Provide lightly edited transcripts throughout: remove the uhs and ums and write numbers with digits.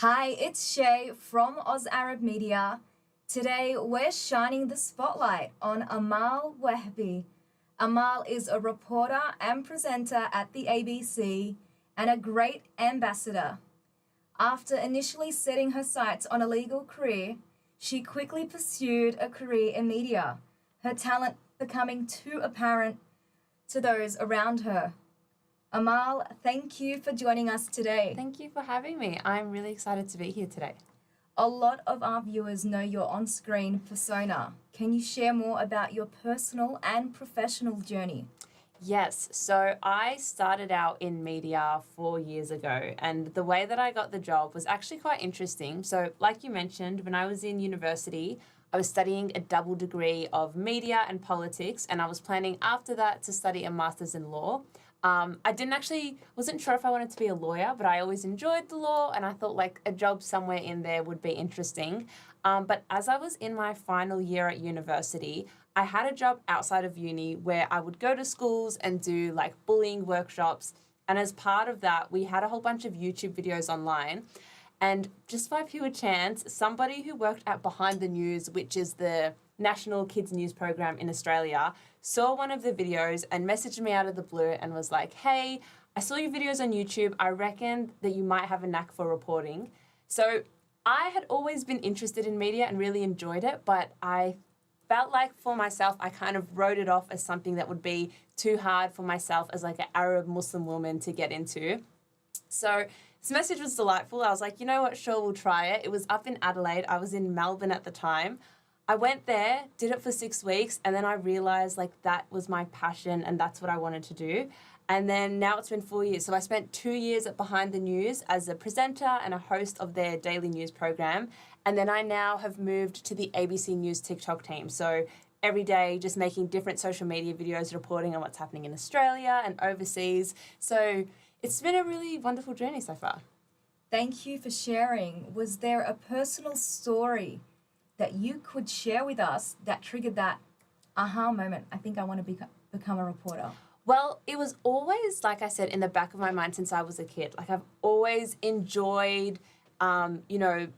Hi, it's Shay from Oz Arab Media. Today we're shining the spotlight on Amal Wehbe. Amal is a reporter and presenter at the ABC and a great ambassador. After initially setting her sights on a legal career, she quickly pursued a career in media, her talent becoming too apparent to those around her. Amal, thank you for joining us today. Thank you for having me. I'm really excited to be here today. A lot of our viewers know your on-screen persona. Can you share more about your personal and professional journey? Yes, so I started out in media 4 years ago, and the way that I got the job was actually quite interesting. So, like you mentioned, when I was in university, I was studying a double degree of media and politics, and I was planning after that to study a master's in law. Wasn't sure if I wanted to be a lawyer, but I always enjoyed the law and I thought like a job somewhere in there would be interesting. But as I was in my final year at university, I had a job outside of uni where I would go to schools and do like bullying workshops. And as part of that, we had a whole bunch of YouTube videos online. And just by pure chance, somebody who worked at Behind the News, which is the national kids news program in Australia, saw one of the videos and messaged me out of the blue and was like, hey, I saw your videos on YouTube. I reckon that you might have a knack for reporting. So I had always been interested in media and really enjoyed it, but I felt like for myself, I kind of wrote it off as something that would be too hard for myself as like an Arab Muslim woman to get into. So this message was delightful. I was like, you know what, sure, we'll try it. It was up in Adelaide. I was in Melbourne at the time. I went there, did it for 6 weeks, and then I realized like that was my passion and that's what I wanted to do. And then now it's been 4 years. So I spent 2 years at Behind the News as a presenter and a host of their daily news program. And then I now have moved to the ABC News TikTok team. So every day just making different social media videos, reporting on what's happening in Australia and overseas. So it's been a really wonderful journey so far. Thank you for sharing. Was there a personal story that you could share with us that triggered that aha moment? I think I want to become a reporter. Well, it was always, like I said, in the back of my mind since I was a kid. Like I've always enjoyed,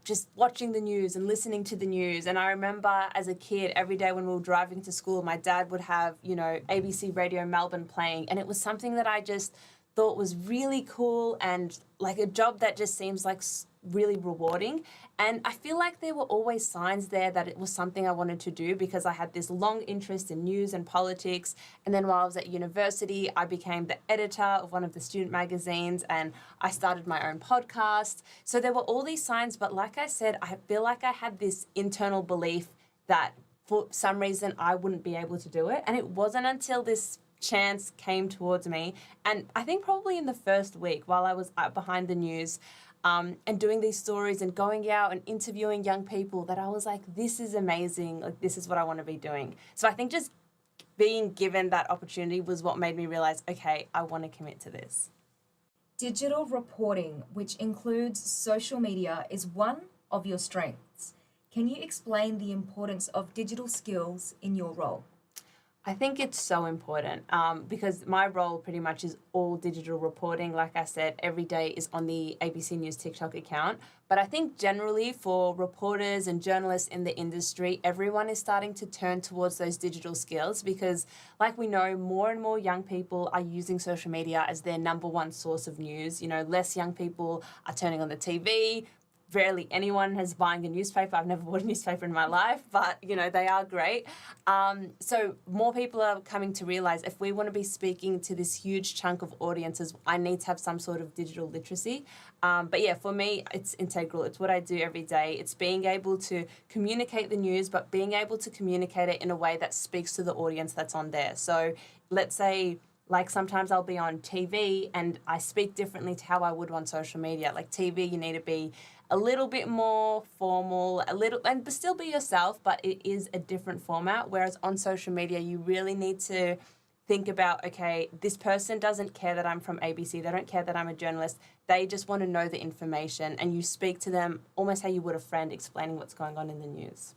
just watching the news and listening to the news. And I remember as a kid, every day when we were driving to school, my dad would have, ABC Radio Melbourne playing. And it was something that I just thought was really cool and like a job that just seems like really rewarding. And I feel like there were always signs there that it was something I wanted to do because I had this long interest in news and politics. And then while I was at university, I became the editor of one of the student magazines and I started my own podcast. So there were all these signs, but like I said, I feel like I had this internal belief that for some reason I wouldn't be able to do it. And it wasn't until this chance came towards me, and I think probably in the first week while I was Behind the News and doing these stories and going out and interviewing young people, that I was like, this is amazing, like this is what I want to be doing. So I think just being given that opportunity was what made me realize, okay, I want to commit to this. Digital reporting, which includes social media, is one of your strengths. Can you explain the importance of digital skills in your role? I think it's so important because my role pretty much is all digital reporting. Like I said, every day is on the ABC News TikTok account. But I think generally for reporters and journalists in the industry, everyone is starting to turn towards those digital skills because, like we know, more and more young people are using social media as their number one source of news. Less young people are turning on the TV. Rarely anyone is buying a newspaper. I've never bought a newspaper in my life, but, they are great. So more people are coming to realize if we want to be speaking to this huge chunk of audiences, I need to have some sort of digital literacy. But yeah, for me, it's integral. It's what I do every day. It's being able to communicate the news, but being able to communicate it in a way that speaks to the audience that's on there. So let's say, like sometimes I'll be on TV and I speak differently to how I would on social media. Like TV, you need to be a little bit more formal, but still be yourself, but it is a different format. Whereas on social media, you really need to think about, okay, this person doesn't care that I'm from ABC. They don't care that I'm a journalist. They just want to know the information. And you speak to them almost how you would a friend explaining what's going on in the news.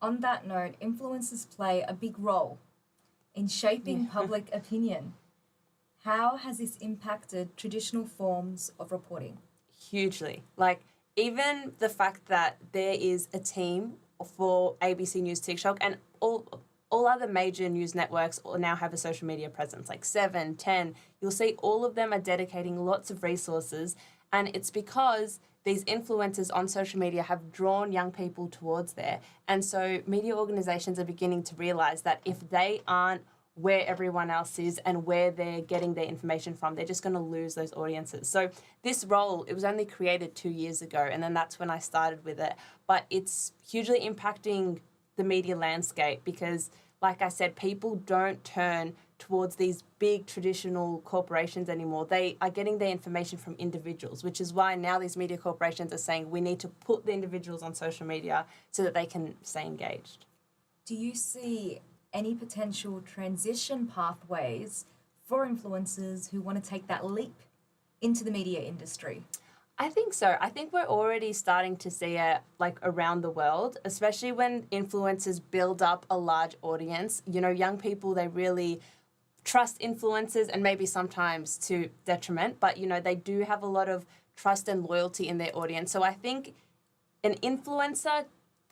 On that note, influencers play a big role in shaping public opinion. How has this impacted traditional forms of reporting? Hugely. Like, even the fact that there is a team for ABC News TikTok and all other major news networks now have a social media presence, like 7, 10. You'll see all of them are dedicating lots of resources, and it's because these influencers on social media have drawn young people towards there. And so media organizations are beginning to realize that if they aren't where everyone else is and where they're getting their information from, they're just going to lose those audiences. So this role, it was only created 2 years ago, and then that's when I started with it. But it's hugely impacting the media landscape because, like I said, people don't turn towards these big traditional corporations anymore. They are getting their information from individuals, which is why now these media corporations are saying we need to put the individuals on social media so that they can stay engaged. Do you see any potential transition pathways for influencers who want to take that leap into the media industry? I think so. I think we're already starting to see it like around the world, especially when influencers build up a large audience. You know, young people, they really trust influencers, and maybe sometimes to detriment, but, you know, they do have a lot of trust and loyalty in their audience. So I think an influencer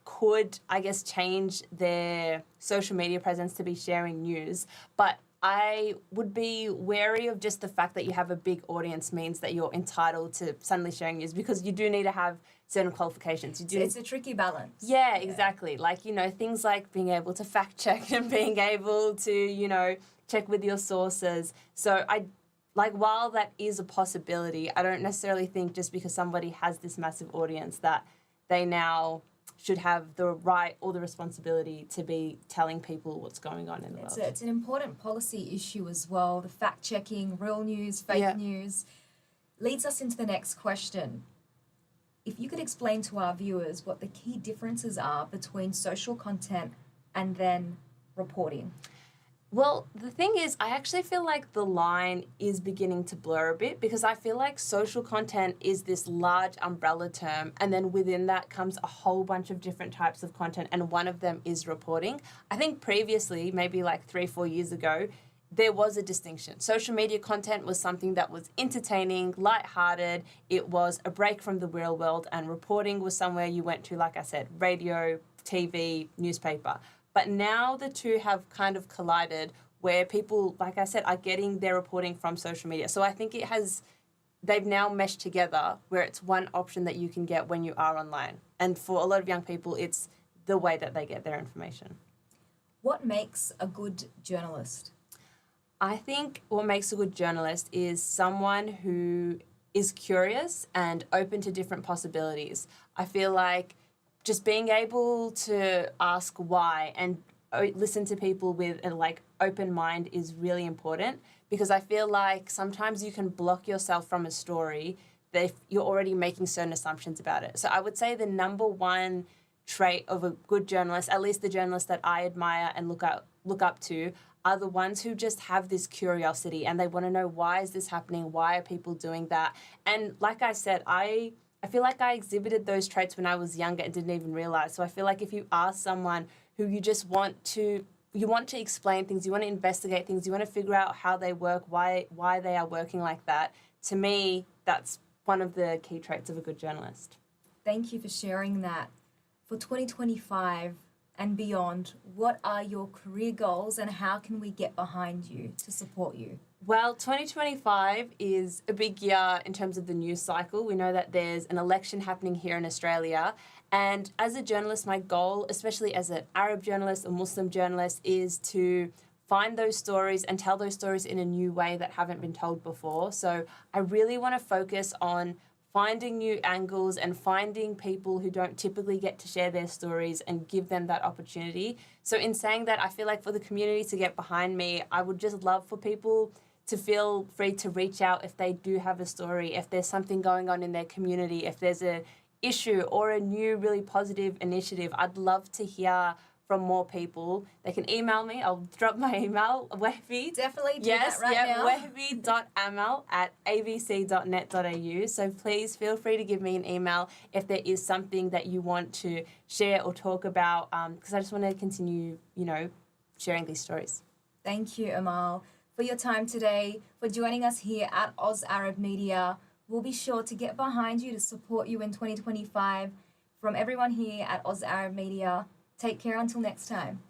could, I guess, change their social media presence to be sharing news, but I would be wary of just the fact that you have a big audience means that you're entitled to suddenly sharing news, because you do need to have certain qualifications. You do. It's a tricky balance. Yeah, exactly. Like, you know, things like being able to fact check and being able to, you know, check with your sources. So while that is a possibility, I don't necessarily think just because somebody has this massive audience that they now should have the right or the responsibility to be telling people what's going on in the world. It's an important policy issue as well. The fact-checking, real news, fake news, leads us into the next question. If you could explain to our viewers what the key differences are between social content and then reporting. Well, the thing is, I actually feel like the line is beginning to blur a bit, because I feel like social content is this large umbrella term, and then within that comes a whole bunch of different types of content, and one of them is reporting. I think previously, maybe like 3-4 years ago, there was a distinction. Social media content was something that was entertaining, lighthearted, it was a break from the real world, and reporting was somewhere you went to, like I said, radio, TV, newspaper. But now the two have kind of collided, where people, like I said, are getting their reporting from social media. So I think they've now meshed together where it's one option that you can get when you are online. And for a lot of young people, it's the way that they get their information. What makes a good journalist? I think what makes a good journalist is someone who is curious and open to different possibilities. I feel like just being able to ask why and listen to people with a open mind is really important, because I feel like sometimes you can block yourself from a story that if you're already making certain assumptions about it. So I would say the number one trait of a good journalist, at least the journalists that I admire and look up to, are the ones who just have this curiosity and they want to know, why is this happening? Why are people doing that? And like I said, I feel like I exhibited those traits when I was younger and didn't even realize. So I feel like if you are someone who you just want to explain things, you want to investigate things, you want to figure out how they work, why they are working like that, to me, that's one of the key traits of a good journalist. Thank you for sharing that. For 2025 and beyond, what are your career goals and how can we get behind you to support you? Well, 2025 is a big year in terms of the news cycle. We know that there's an election happening here in Australia. And as a journalist, my goal, especially as an Arab journalist or Muslim journalist, is to find those stories and tell those stories in a new way that haven't been told before. So I really want to focus on finding new angles and finding people who don't typically get to share their stories and give them that opportunity. So in saying that, I feel like for the community to get behind me, I would just love for people to feel free to reach out if they do have a story, if there's something going on in their community, if there's an issue or a new really positive initiative. I'd love to hear from more people. They can email me. I'll drop my email, Wehbe. Definitely do that right now. Wehbe.amal@abc.net.au. So please feel free to give me an email if there is something that you want to share or talk about, because I just want to continue, sharing these stories. Thank you, Amal, for your time today, for joining us here at Oz Arab Media. We'll be sure to get behind you to support you in 2025. From everyone here at Oz Arab Media, take care until next time.